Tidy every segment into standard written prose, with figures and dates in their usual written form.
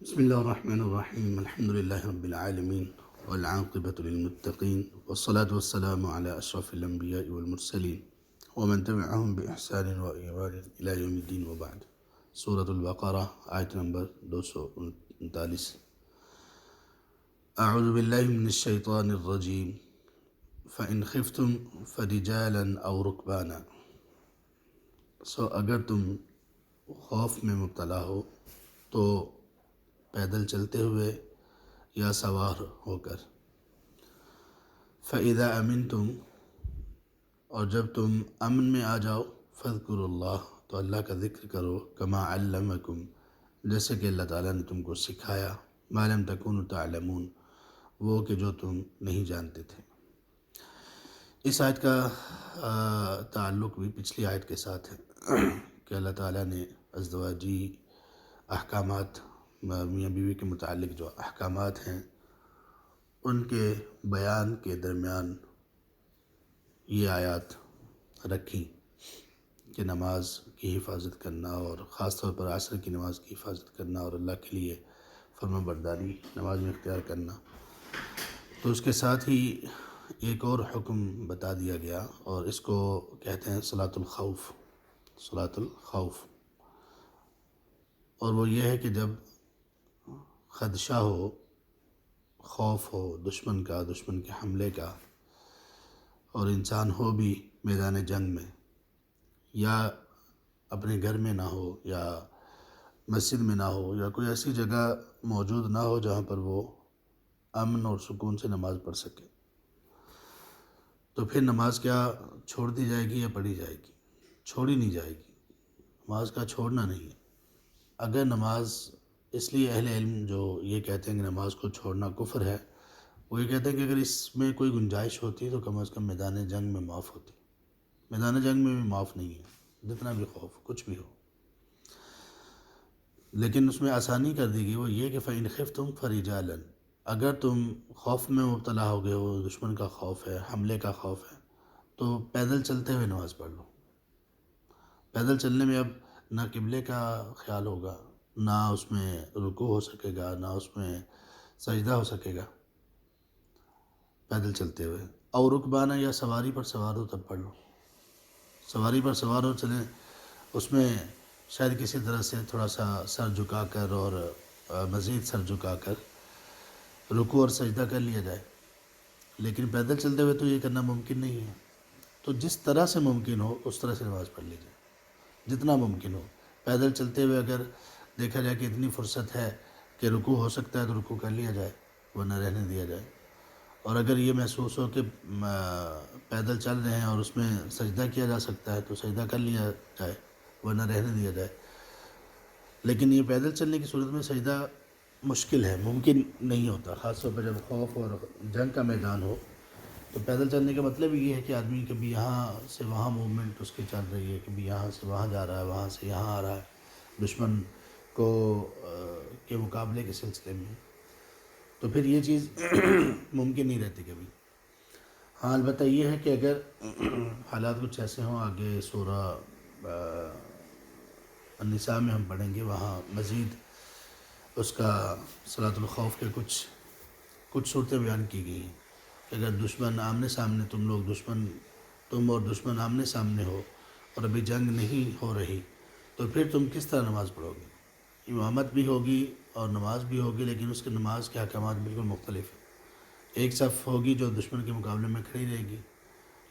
بسم الله الرحمن الرحيم. الحمد لله رب العالمين والعاقبة للمتقين والصلاة والسلام على أشرف الأنبياء والمرسلين ومن تبعهم بإحسان وإيمان إلى يوم الدين وبعد. سورة البقرة آیت نمبر 239. اعوذ باللہ من الشیطان الرجیم فإن خفتم فرجالا أو ركبانا. اگر تم خوف میں مبتلا ہو تو پیدل چلتے ہوئے یا سوار ہو کر. فَإِذَا أَمِنْتُمْ، اور جب تم امن میں آ جاؤ، فَاذْكُرُوا اللَّهَ، تو اللہ کا ذکر کرو، كَمَا عَلَّمَكُمْ، جیسے کہ اللہ تعالیٰ نے تم کو سکھایا، مَا لَمْ تَكُونُوا تَعْلَمُونَ، وہ کہ جو تم نہیں جانتے تھے. اس آیت کا تعلق بھی پچھلی آیت کے ساتھ ہے کہ اللہ تعالیٰ نے ازدواجی احکامات، میاں بیوی کے متعلق جو احکامات ہیں ان کے بیان کے درمیان یہ آیات رکھی کہ نماز کی حفاظت کرنا، اور خاص طور پر عصر کی نماز کی حفاظت کرنا، اور اللہ کے لیے فرما برداری نماز میں اختیار کرنا. تو اس کے ساتھ ہی ایک اور حکم بتا دیا گیا، اور اس کو کہتے ہیں صلاۃ الخوف. صلاۃ الخوف، اور وہ یہ ہے کہ جب خدشہ ہو، خوف ہو دشمن کا، دشمن کے حملے کا، اور انسان ہو بھی میدان جنگ میں، یا اپنے گھر میں نہ ہو، یا مسجد میں نہ ہو، یا کوئی ایسی جگہ موجود نہ ہو جہاں پر وہ امن اور سکون سے نماز پڑھ سکے، تو پھر نماز کیا چھوڑ دی جائے گی یا پڑھی جائے گی؟ چھوڑی نہیں جائے گی. نماز کا چھوڑنا نہیں ہے. اگر نماز، اس لیے اہل علم جو یہ کہتے ہیں کہ نماز کو چھوڑنا کفر ہے، وہ یہ کہتے ہیں کہ اگر اس میں کوئی گنجائش ہوتی تو کم از کم میدان جنگ میں معاف ہوتی. میدان جنگ میں بھی معاف نہیں ہے، جتنا بھی خوف کچھ بھی ہو. لیکن اس میں آسانی کر دی گئی، وہ یہ کہ فَإِنْ خِفْتُمْ فَرِجَالًا، اگر تم خوف میں مبتلا ہو گئے ہو، دشمن کا خوف ہے، حملے کا خوف ہے، تو پیدل چلتے ہوئے نماز پڑھ لو. پیدل چلنے میں اب نہ قبلے کا خیال ہوگا، نہ اس میں رکوع ہو سکے گا، نہ اس میں سجدہ ہو سکے گا پیدل چلتے ہوئے. اور رکبانہ، یا سواری پر سوار ہو تب پڑھ لو. سواری پر سوار ہو چلیں، اس میں شاید کسی طرح سے تھوڑا سا سر جھکا کر اور مزید سر جھکا کر رکوع اور سجدہ کر لیا جائے. لیکن پیدل چلتے ہوئے تو یہ کرنا ممکن نہیں ہے. تو جس طرح سے ممکن ہو اس طرح سے نماز پڑھ لی جائے، جتنا ممکن ہو. پیدل چلتے ہوئے اگر دیکھا جائے کہ اتنی فرصت ہے کہ رکوع ہو سکتا ہے تو رکوع کر لیا جائے، ورنہ رہنے دیا جائے. اور اگر یہ محسوس ہو کہ پیدل چل رہے ہیں اور اس میں سجدہ کیا جا سکتا ہے تو سجدہ کر لیا جائے، ورنہ رہنے دیا جائے. لیکن یہ پیدل چلنے کی صورت میں سجدہ مشکل ہے، ممکن نہیں ہوتا، خاص طور پر جب خوف اور جنگ کا میدان ہو. تو پیدل چلنے کا مطلب یہ ہے کہ آدمی کبھی یہاں سے وہاں موومنٹ اس کی چل رہی ہے، کبھی یہاں سے وہاں جا رہا ہے، وہاں سے یہاں آ رہا ہے دشمن کو کے مقابلے کے سلسلے میں. تو پھر یہ چیز ممکن نہیں رہتی کبھی. ہاں البتہ یہ ہے کہ اگر حالات کچھ ایسے ہوں، آگے سورہ النساء میں ہم پڑھیں گے، وہاں مزید اس کا صلاۃ الخوف کے کچھ صورتیں بیان کی گئی ہیں کہ اگر دشمن آمنے سامنے، تم اور دشمن آمنے سامنے ہو اور ابھی جنگ نہیں ہو رہی، تو پھر تم کس طرح نماز پڑھو گے؟ امامت بھی ہوگی اور نماز بھی ہوگی، لیکن اس کے نماز کے احکامات بالکل مختلف ہیں. ایک صف ہوگی جو دشمن کے مقابلے میں کھڑی رہے گی،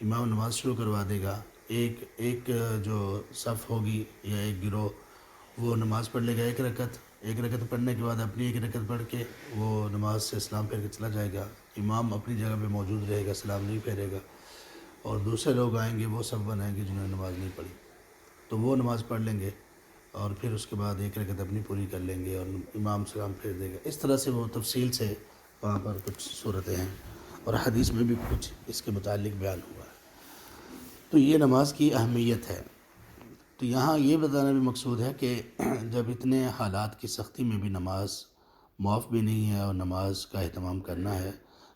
امام نماز شروع کروا دے گا. ایک جو صف ہوگی یا ایک گروہ، وہ نماز پڑھ لے گا ایک رکعت پڑھنے کے بعد اپنی ایک رکعت پڑھ کے وہ نماز سے سلام پھیر کے چلا جائے گا. امام اپنی جگہ پہ موجود رہے گا، سلام نہیں پھیرے گا، اور دوسرے لوگ آئیں گے، وہ سب بنائیں گے جنہوں نے نماز نہیں پڑھی، تو وہ نماز پڑھ لیں گے، اور پھر اس کے بعد ایک رکعت اپنی پوری کر لیں گے اور امام سلام پھیر دے گا. اس طرح سے وہ تفصیل سے وہاں پر کچھ صورتیں ہیں، اور حدیث میں بھی کچھ اس کے متعلق بیان ہوا ہے. تو یہ نماز کی اہمیت ہے. تو یہاں یہ بتانا بھی مقصود ہے کہ جب اتنے حالات کی سختی میں بھی نماز معاف بھی نہیں ہے اور نماز کا اہتمام کرنا ہے،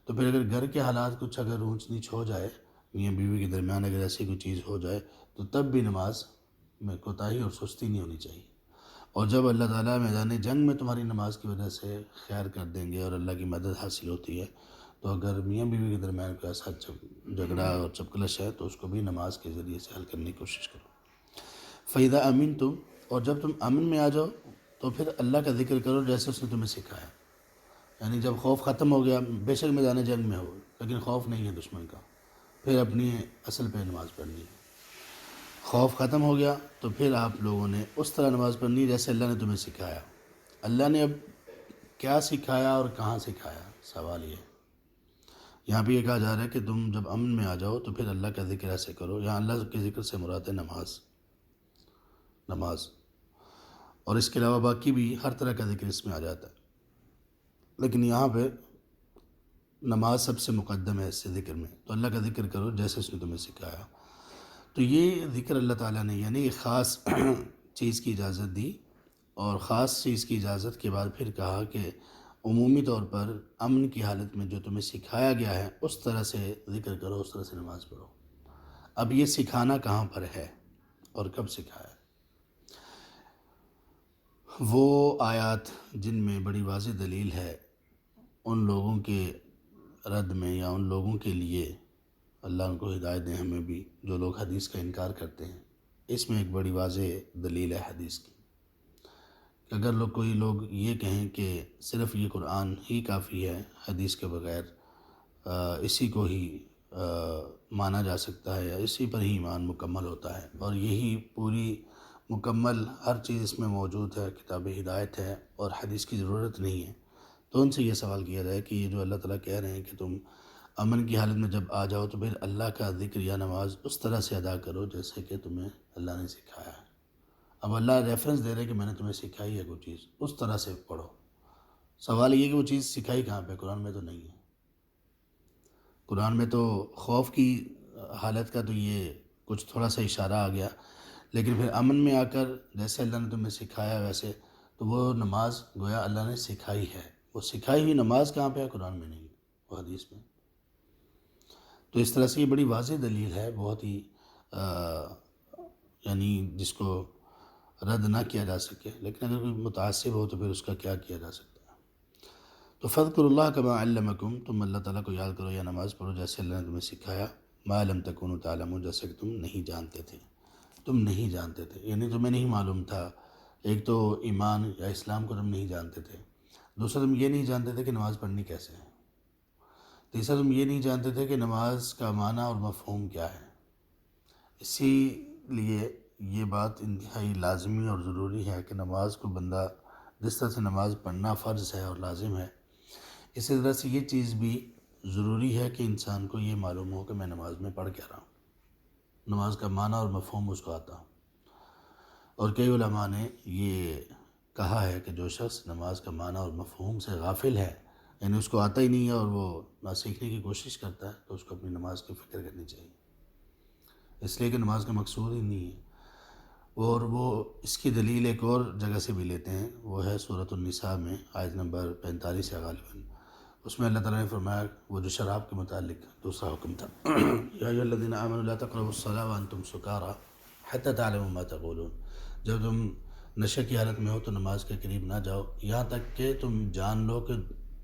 تو پھر اگر گھر کے حالات کچھ اگر اونچ نیچ ہو جائے، میاں بیوی کے درمیان اگر ایسی کوئی چیز ہو جائے، تو تب بھی نماز میں کوتاہی اور سستی نہیں ہونی چاہیے. اور جب اللہ تعالیٰ میدان جنگ میں تمہاری نماز کی وجہ سے خیر کر دیں گے اور اللہ کی مدد حاصل ہوتی ہے، تو اگر میاں بیوی کے درمیان کوئی ایسا جھگڑا اور چپکلش ہے تو اس کو بھی نماز کے ذریعے سے حل کرنے کی کوشش کرو۔ فَإِذَا أَمِنْتُمْ، اور جب تم امن میں آ جاؤ تو پھر اللہ کا ذکر کرو جیسے اس نے تمہیں سکھایا۔ یعنی جب خوف ختم ہو گیا، بے شک میدان جنگ میں ہو لیکن خوف نہیں ہے دشمن کا، پھر اپنی اصل پہ نماز پڑھنی ہے۔ خوف ختم ہو گیا تو پھر آپ لوگوں نے اس طرح نماز پڑھنی ہے جیسے اللہ نے تمہیں سکھایا۔ اللہ نے اب کیا سکھایا اور کہاں سکھایا، سوال یہ ہے۔ یہاں پہ یہ کہا جا رہا ہے کہ تم جب امن میں آ جاؤ تو پھر اللہ کا ذکر ایسے کرو۔ یہاں اللہ کے ذکر سے مراد ہے نماز، اور اس کے علاوہ باقی بھی ہر طرح کا ذکر اس میں آ جاتا ہے، لیکن یہاں پہ نماز سب سے مقدم ہے اس سے ذکر میں۔ تو اللہ کا ذکر کرو جیسے اس نے تمہیں سکھایا۔ تو یہ ذکر اللہ تعالیٰ نے یعنی ایک خاص چیز کی اجازت دی، اور خاص چیز کی اجازت کے بعد پھر کہا کہ عمومی طور پر امن کی حالت میں جو تمہیں سکھایا گیا ہے اس طرح سے ذکر کرو، اس طرح سے نماز پڑھو۔ اب یہ سکھانا کہاں پر ہے اور کب سکھایا؟ وہ آیات جن میں بڑی واضح دلیل ہے ان لوگوں کے رد میں، یا ان لوگوں کے لیے اللہ ان کو ہدایت دے ہمیں بھی، جو لوگ حدیث کا انکار کرتے ہیں، اس میں ایک بڑی واضح دلیل ہے حدیث کی۔ کہ اگر کوئی لوگ یہ کہیں کہ صرف یہ قرآن ہی کافی ہے حدیث کے بغیر، اسی کو ہی مانا جا سکتا ہے، یا اسی پر ہی ایمان مکمل ہوتا ہے، اور یہی پوری مکمل ہر چیز اس میں موجود ہے، کتاب ہدایت ہے اور حدیث کی ضرورت نہیں ہے، تو ان سے یہ سوال کیا جائے کہ یہ جو اللہ تعالیٰ کہہ رہے ہیں کہ تم امن کی حالت میں جب آ جاؤ تو پھر اللہ کا ذکر یا نماز اس طرح سے ادا کرو جیسے کہ تمہیں اللہ نے سکھایا ہے۔ اب اللہ ریفرنس دے رہے کہ میں نے تمہیں سکھائی ہے کوئی چیز، اس طرح سے پڑھو۔ سوال یہ کہ وہ چیز سکھائی کہاں پہ؟ قرآن میں تو نہیں ہے۔ قرآن میں تو خوف کی حالت کا تو یہ کچھ تھوڑا سا اشارہ آ گیا، لیکن پھر امن میں آ کر جیسے اللہ نے تمہیں سکھایا ویسے، تو وہ نماز گویا اللہ نے سکھائی ہے۔ وہ سکھائی ہوئی نماز کہاں پہ ہے؟ قرآن میں نہیں ہے، وہ حدیث میں۔ تو اس طرح سے یہ بڑی واضح دلیل ہے، بہت ہی یعنی جس کو رد نہ کیا جا سکے، لیکن اگر کوئی متعصب ہو تو پھر اس کا کیا کیا جا سکتا ہے۔ تو فاذکروا اللہ کما علمکم، تم اللہ تعالیٰ کو یاد کرو یا نماز پڑھو جیسے اللہ نے تمہیں سکھایا، ما لم تکونوا تعلمون، جیسے کہ تم نہیں جانتے تھے۔ تم نہیں جانتے تھے یعنی تمہیں نہیں معلوم تھا۔ ایک تو ایمان یا اسلام کو تم نہیں جانتے تھے، دوسرا تم یہ نہیں جانتے تھے کہ نماز پڑھنی کیسے ہے، تیسرا تم یہ نہیں جانتے تھے کہ نماز کا معنی اور مفہوم کیا ہے۔ اسی لیے یہ بات انتہائی لازمی اور ضروری ہے کہ نماز کو بندہ، جس طرح سے نماز پڑھنا فرض ہے اور لازم ہے، اسی طرح سے یہ چیز بھی ضروری ہے کہ انسان کو یہ معلوم ہو کہ میں نماز میں پڑھ کیا رہا ہوں، نماز کا معنی اور مفہوم اس کو آتا ہو۔ اور کئی علماء نے یہ کہا ہے کہ جو شخص نماز کا معنی اور مفہوم سے غافل ہے، یعنی اس کو آتا ہی نہیں ہے اور وہ نہ سیکھنے کی کوشش کرتا ہے، تو اس کو اپنی نماز کی فکر کرنی چاہیے، اس لیے کہ نماز کا مقصود ہی نہیں ہے۔ اور وہ اس کی دلیل ایک اور جگہ سے بھی لیتے ہیں، وہ ہے سورۃ النساء میں آیت نمبر 45 ہے غالباً۔ اس میں اللہ تعالیٰ نے فرمایا، وہ جو شراب کے متعلق دوسرا حکم تھا، یا ایھا الذین آمنوا لا تقربوا الصلاۃ وانتم سکارى حتی تعلموا ما تقولون، جب تم نشے کی حالت میں ہو تو نماز کے قریب نہ جاؤ یہاں تک کہ تم جان لو کہ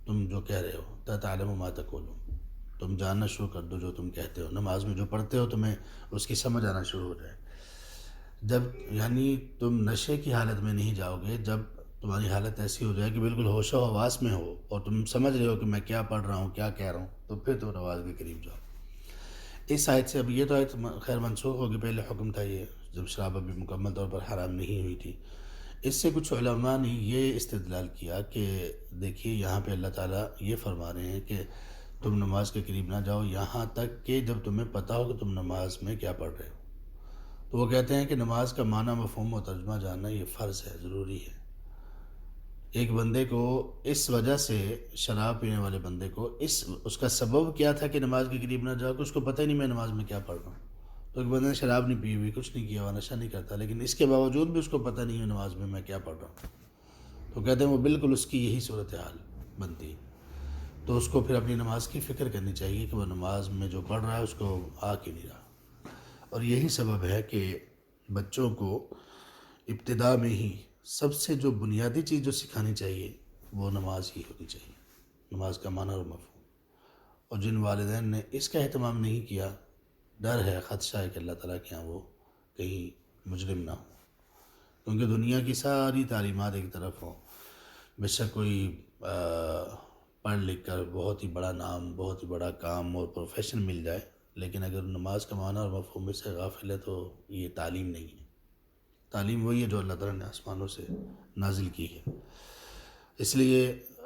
تم جو کہہ رہے ہو، حتی تعلموا ما تقولون، تم جاننا شروع کر دو جو تم کہتے ہو، نماز میں جو پڑھتے ہو تمہیں اس کی سمجھ آنا شروع ہو جائے۔ جب یعنی تم نشے کی حالت میں نہیں جاؤ گے، جب تمہاری حالت ایسی ہو جائے کہ بالکل ہوش و حواس میں ہو اور تم سمجھ رہے ہو کہ میں کیا پڑھ رہا ہوں، کیا کہہ رہا ہوں، تو پھر تم نماز کے قریب جاؤ۔ اس آیت سے، اب یہ تو آیت خیر منسوخ ہوگی، پہلے حکم تھا یہ جب شراب ابھی مکمل طور پر حرام نہیں ہوئی تھی۔ اس سے کچھ علماء نے یہ استدلال کیا کہ دیکھیے یہاں پہ اللہ تعالیٰ یہ فرما رہے ہیں کہ تم نماز کے قریب نہ جاؤ یہاں تک کہ جب تمہیں پتہ ہو کہ تم نماز میں کیا پڑھ رہے ہو۔ تو وہ کہتے ہیں کہ نماز کا معنی، مفہوم و ترجمہ جاننا یہ فرض ہے، ضروری ہے۔ ایک بندے کو اس وجہ سے، شراب پینے والے بندے کو اس کا سبب کیا تھا کہ نماز کے قریب نہ جاؤ کہ اس کو پتہ ہی نہیں میں نماز میں کیا پڑھ رہا ہوں۔ تو ایک بندے نے شراب نہیں پی ہوئی، کچھ نہیں کیا ہوا، نشہ نہیں کرتا، لیکن اس کے باوجود بھی اس کو پتہ نہیں ہے نماز میں کیا پڑھ رہا ہوں، تو کہتے ہیں وہ بالکل اس کی یہی صورتحال بنتی ہے۔ تو اس کو پھر اپنی نماز کی فکر کرنی چاہیے کہ وہ نماز میں جو پڑھ رہا ہے اس کو آ کے نہیں رہا۔ اور یہی سبب ہے کہ بچوں کو ابتدا میں ہی سب سے جو بنیادی چیز جو سکھانی چاہیے وہ نماز ہی ہونی چاہیے، نماز کا معنی اور مفہوم۔ اور جن والدین نے اس کا اہتمام نہیں کیا، ڈر ہے، خدشہ ہے کہ اللہ تعالیٰ کے یہاں وہ کہیں مجرم نہ ہو، کیونکہ دنیا کی ساری تعلیمات ایک طرف ہوں، بے شک کوئی پڑھ لکھ کر بہت ہی بڑا نام، بہت ہی بڑا کام اور پروفیشن مل جائے، لیکن اگر نماز کا معنی اور مفہوم سے غافل ہے تو یہ تعلیم نہیں ہے۔ تعلیم وہی ہے جو اللہ تعالیٰ نے آسمانوں سے نازل کی ہے۔ اس لیے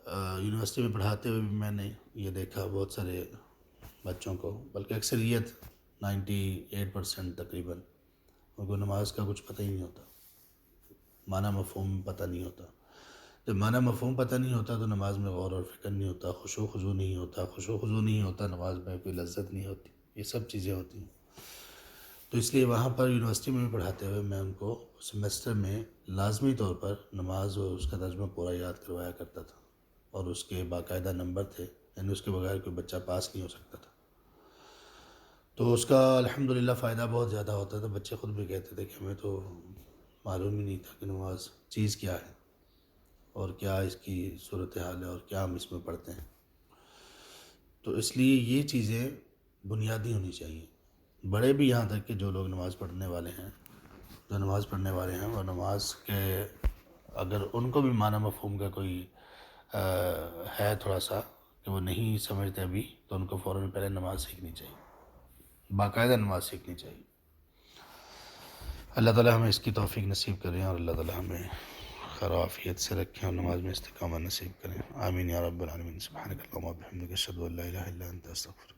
یونیورسٹی میں پڑھاتے ہوئے بھی میں نے یہ دیکھا بہت سارے بچوں کو، بلکہ اکثریت 98% تقریباً ان کو نماز کا کچھ پتہ ہی نہیں ہوتا، معنی مفہوم پتہ نہیں ہوتا۔ جب معنی مفہوم پتہ نہیں ہوتا تو نماز میں غور اور فکر نہیں ہوتا، خشوع و خضوع نہیں ہوتا، خشوع و خضوع نہیں ہوتا نماز میں کوئی لذت نہیں ہوتی، یہ سب چیزیں ہوتی ہیں۔ تو اس لیے وہاں پر یونیورسٹی میں پڑھاتے ہوئے میں ان کو سیمسٹر میں لازمی طور پر نماز اور اس کا ترجمہ پورا یاد کروایا کرتا تھا، اور اس کے باقاعدہ نمبر تھے، یعنی اس کے بغیر کوئی بچہ پاس نہیں ہو سکتا تھا۔ تو اس کا الحمدللہ فائدہ بہت زیادہ ہوتا تھا، بچے خود بھی کہتے تھے کہ ہمیں تو معلوم ہی نہیں تھا کہ نماز چیز کیا ہے اور کیا اس کی صورتحال ہے اور کیا ہم اس میں پڑھتے ہیں۔ تو اس لیے یہ چیزیں بنیادی ہونی چاہیے۔ بڑے بھی یہاں تک کہ جو لوگ نماز پڑھنے والے ہیں، جو نماز پڑھنے والے ہیں، وہ نماز کے اگر ان کو بھی معنی مفہوم کا کوئی ہے تھوڑا سا کہ وہ نہیں سمجھتے ابھی، تو ان کو فوراً پہلے نماز سیکھنی چاہیے، باقاعدہ نماز سیکھنی چاہیے۔ اللہ تعالیٰ ہمیں اس کی توفیق نصیب کریں، اور اللہ تعالیٰ ہمیں خیر و عافیت سے رکھیں اور نماز میں استقامت نصیب کریں۔ آمین یا رب العالمین۔ سبحانک اللہم و بحمدک، اشہد ان لا الہ الا انت، استغفرک۔